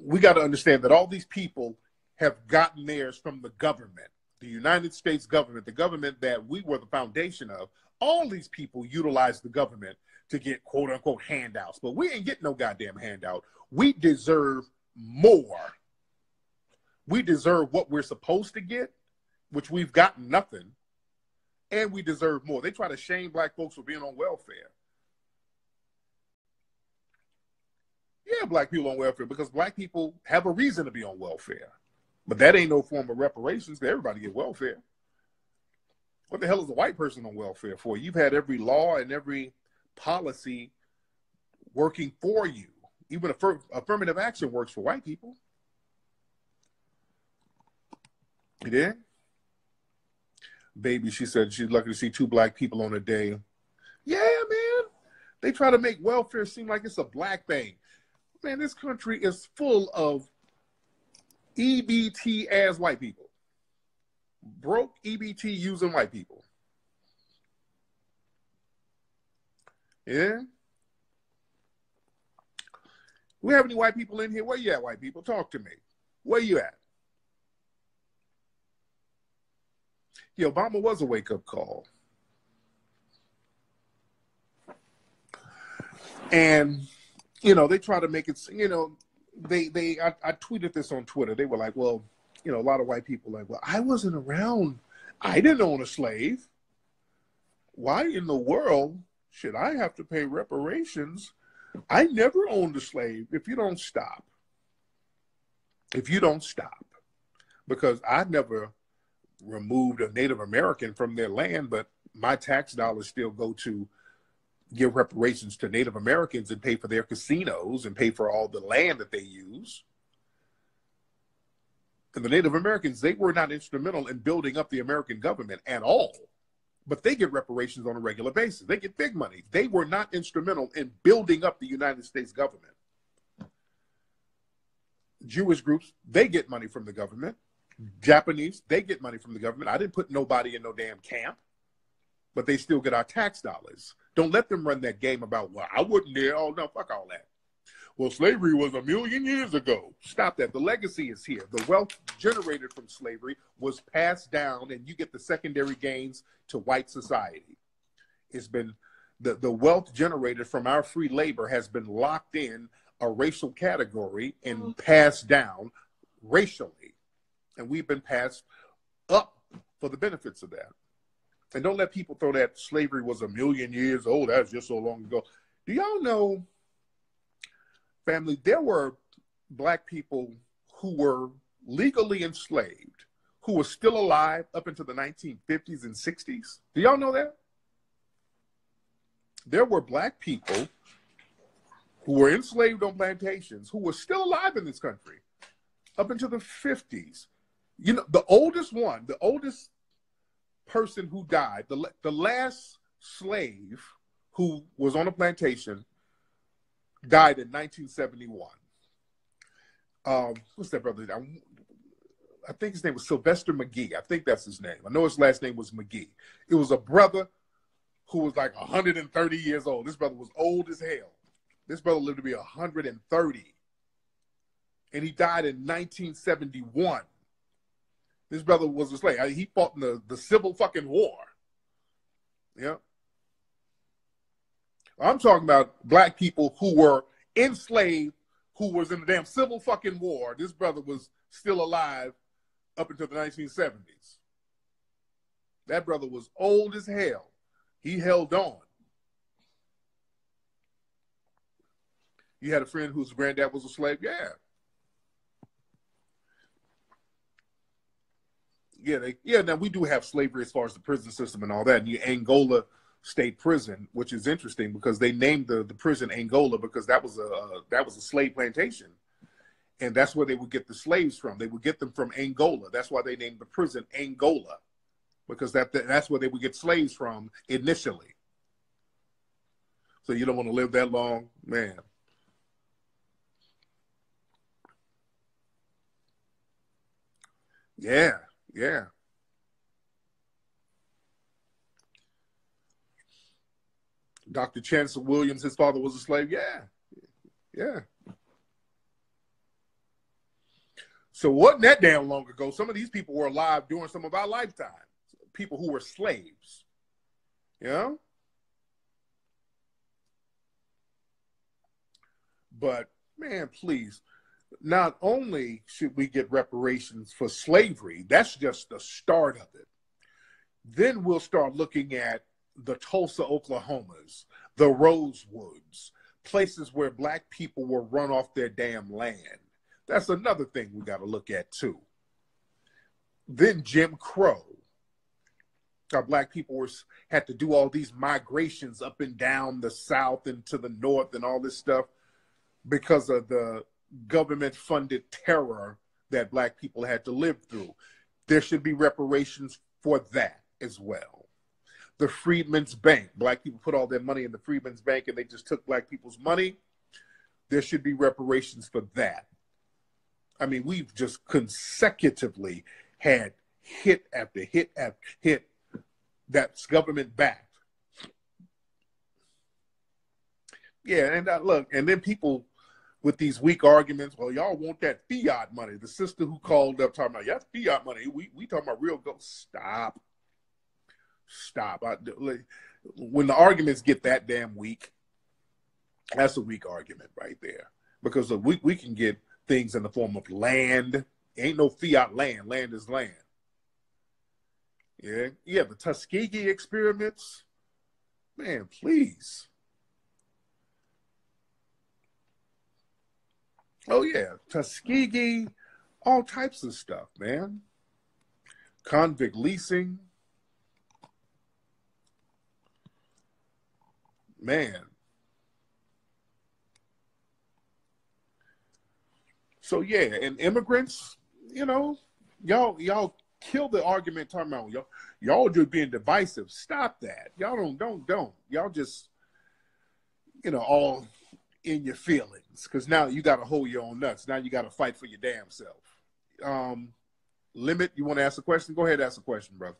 We got to understand that all these people have gotten theirs from the government, the United States government, the government that we were the foundation of. All these people utilize the government to get quote unquote handouts, but we ain't getting no goddamn handout. We deserve more. We deserve what we're supposed to get, which we've gotten nothing. And we deserve more. They try to shame black folks for being on welfare. Yeah, black people on welfare because black people have a reason to be on welfare. But that ain't no form of reparations. Everybody get welfare. What the hell is a white person on welfare for? You've had every law and every policy working for you. Even affirmative action works for white people. You did? Baby, she said she's lucky to see 2 black people on a day. Yeah, man. They try to make welfare seem like it's a black thing. Man, this country is full of EBT-ass white people. Broke EBT using white people. Yeah? We have any white people in here? Where you at, white people? Talk to me. Where you at? Yeah, Obama was a wake-up call. And, they try to make it, I tweeted this on Twitter. They were like, well, a lot of white people like, well, I wasn't around. I didn't own a slave. Why in the world should I have to pay reparations? I never owned a slave. If you don't stop. Because I never removed a Native American from their land, but my tax dollars still go to give reparations to Native Americans and pay for their casinos and pay for all the land that they use. And the Native Americans, they were not instrumental in building up the American government at all, but they get reparations on a regular basis. They get big money. They were not instrumental in building up the United States government. Jewish groups, they get money from the government. Japanese, they get money from the government. I didn't put nobody in no damn camp, but they still get our tax dollars. Don't let them run that game about, well, I wouldn't there. Oh, no, fuck all that. Well, slavery was 1,000,000 years ago. Stop that. The legacy is here. The wealth generated from slavery was passed down, and you get the secondary gains to white society. It's been, the wealth generated from our free labor has been locked in a racial category and passed down racially. And we've been passed up for the benefits of that. And don't let people throw that slavery was 1,000,000 years old. That's just so long ago. Do y'all know, family, there were black people who were legally enslaved, who were still alive up into the 1950s and 60s? Do y'all know that? There were black people who were enslaved on plantations who were still alive in this country up into the 50s. You know, the oldest person who died, the last slave who was on a plantation died in 1971. What's that brother? I think his name was Sylvester McGee. I think that's his name. I know his last name was McGee. It was a brother who was like 130 years old. This brother was old as hell. This brother lived to be 130. And he died in 1971. This brother was a slave. He fought in the Civil fucking War. Yeah. I'm talking about black people who were enslaved, who was in the damn Civil fucking War. This brother was still alive up until the 1970s. That brother was old as hell. He held on. You had a friend whose granddad was a slave? Yeah. Now we do have slavery as far as the prison system and all that. And the Angola State Prison, which is interesting because they named the prison Angola because that was a slave plantation. And that's where they would get the slaves from. They would get them from Angola. That's why they named the prison Angola, because that's where they would get slaves from initially. So you don't want to live that long, man. Yeah. Dr. Chancellor Williams, his father was a slave. Yeah. So wasn't that damn long ago? Some of these people were alive during some of our lifetimes. People who were slaves. You know? But, man, please, not only should we get reparations for slavery, that's just the start of it. Then we'll start looking at the Tulsa, Oklahomas, the Rosewoods, places where black people were run off their damn land. That's another thing we got to look at too. Then Jim Crow. Our black people had to do all these migrations up and down the South and to the North and all this stuff because of the government-funded terror that black people had to live through. There should be reparations for that as well. The Freedmen's Bank. Black people put all their money in the Freedmen's Bank and they just took black people's money. There should be reparations for that. I mean, we've just consecutively had hit after hit after hit that's government-backed. Yeah, and look, and then people with these weak arguments, well, y'all want that fiat money. The sister who called up talking about, yeah, that's fiat money. We talking about real gold. Stop. When the arguments get that damn weak, that's a weak argument right there. Because we can get things in the form of land. Ain't no fiat land. Land is land. Yeah, the Tuskegee experiments. Man, please. Oh, yeah, Tuskegee, all types of stuff, man. Convict leasing. Man. So, yeah, and immigrants, you know, y'all kill the argument talking about y'all just being divisive. Stop that. Y'all don't. Y'all just, all in your feelings, because now you got to hold your own nuts. Now you got to fight for your damn self. Limit, you want to ask a question? Go ahead, ask a question, brother.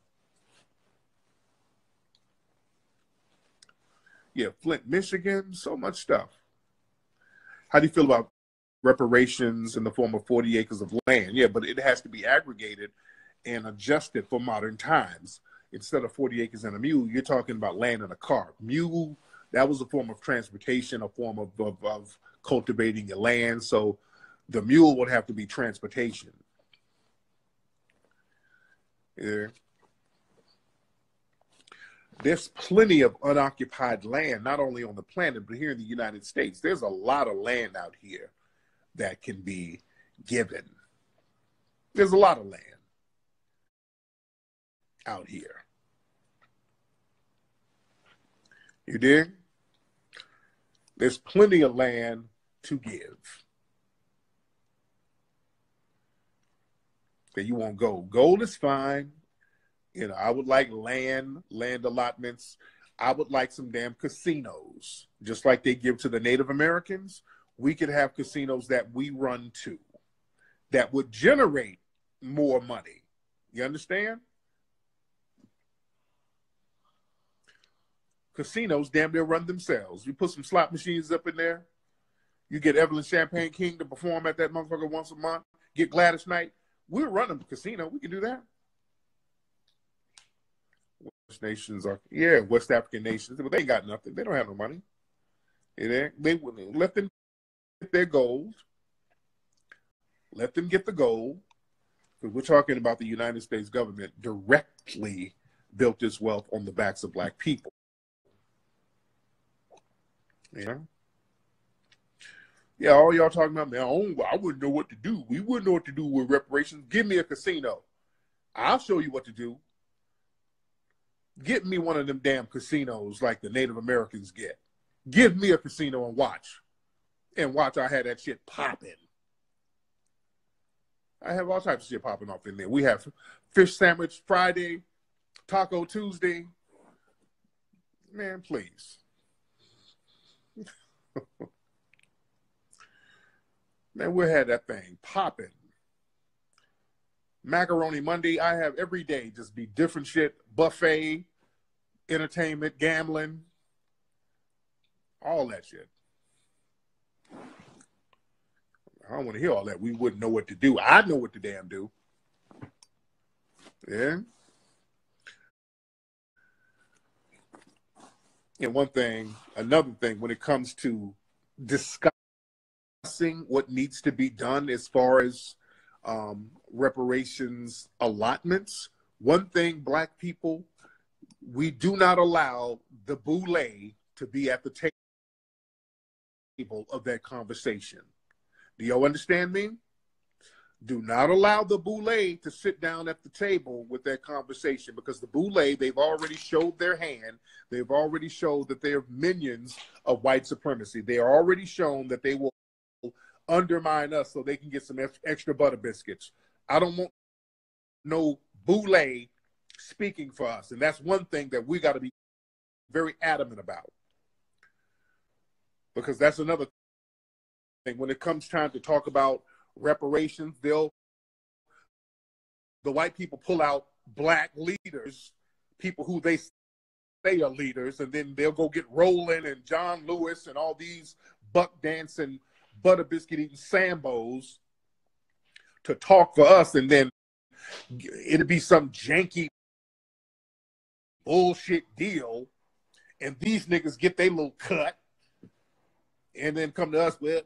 Yeah, Flint, Michigan, so much stuff. How do you feel about reparations in the form of 40 acres of land? Yeah, but it has to be aggregated and adjusted for modern times. Instead of 40 acres and a mule, you're talking about land and a car. Mule, that was a form of transportation, a form of cultivating your land. So the mule would have to be transportation. Yeah. There's plenty of unoccupied land, not only on the planet, but here in the United States. There's a lot of land out here that can be given. There's a lot of land. out here. You dig? There's plenty of land to give. Okay, you want gold. Gold is fine. You know, I would like land allotments. I would like some damn casinos, just like they give to the Native Americans. We could have casinos that we run to that would generate more money. You understand? Casinos damn near run themselves. You put some slot machines up in there. You get Evelyn Champagne King to perform at that motherfucker once a month. Get Gladys Knight. We're running the casino. We can do that. West nations are, West African nations, but they ain't got nothing. They don't have no money. They let them get their gold. Let them get the gold. Because we're talking about the United States government directly built its wealth on the backs of black people. Yeah. Yeah, all y'all talking about, man, I wouldn't know what to do. We wouldn't know what to do with reparations. Give me a casino. I'll show you what to do. Get me one of them damn casinos like the Native Americans get. Give me a casino and watch. And watch I had that shit popping. I have all types of shit popping off in there. We have fish sandwich Friday, Taco Tuesday. Man, please. Man, we'll have that thing popping. Macaroni Monday, I have every day just be different shit. Buffet, entertainment, gambling, all that shit. I don't want to hear all that. We wouldn't know what to do. I know what to damn do. Yeah. And another thing, when it comes to discussing what needs to be done as far as reparations allotments, one thing, black people, we do not allow the boule to be at the table of that conversation. Do y'all understand me? Do not allow the boule to sit down at the table with that conversation, because the boule, they've already showed their hand. They've already showed that they're minions of white supremacy. They are already shown that they will undermine us so they can get some extra butter biscuits. I don't want no boule speaking for us. And that's one thing that we got to be very adamant about. Because that's another thing. When it comes time to talk about reparations, the white people pull out black leaders, people who they say are leaders, and then they'll go get Roland and John Lewis and all these buck dancing, butter biscuit eating Sambos to talk for us, and then it'll be some janky bullshit deal, and these niggas get their little cut, and then come to us, well,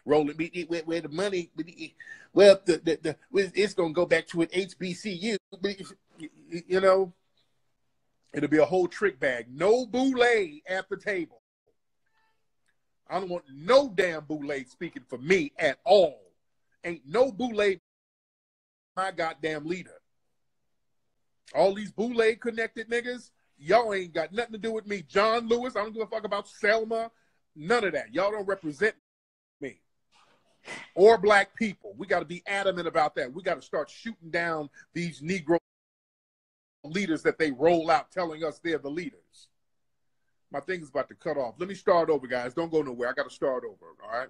Roland, where the money, well, it's going to go back to an HBCU, you know, it'll be a whole trick bag. No boule at the table. I don't want no damn boule speaking for me at all. Ain't no boule my goddamn leader. All these boule connected niggas, y'all ain't got nothing to do with me. John Lewis, I don't give a fuck about Selma. None of that. Y'all don't represent me or black people. We got to be adamant about that. We got to start shooting down these Negro leaders that they roll out telling us they're the leaders. My thing is about to cut off. Let me start over, guys. Don't go nowhere. I got to start over, all right?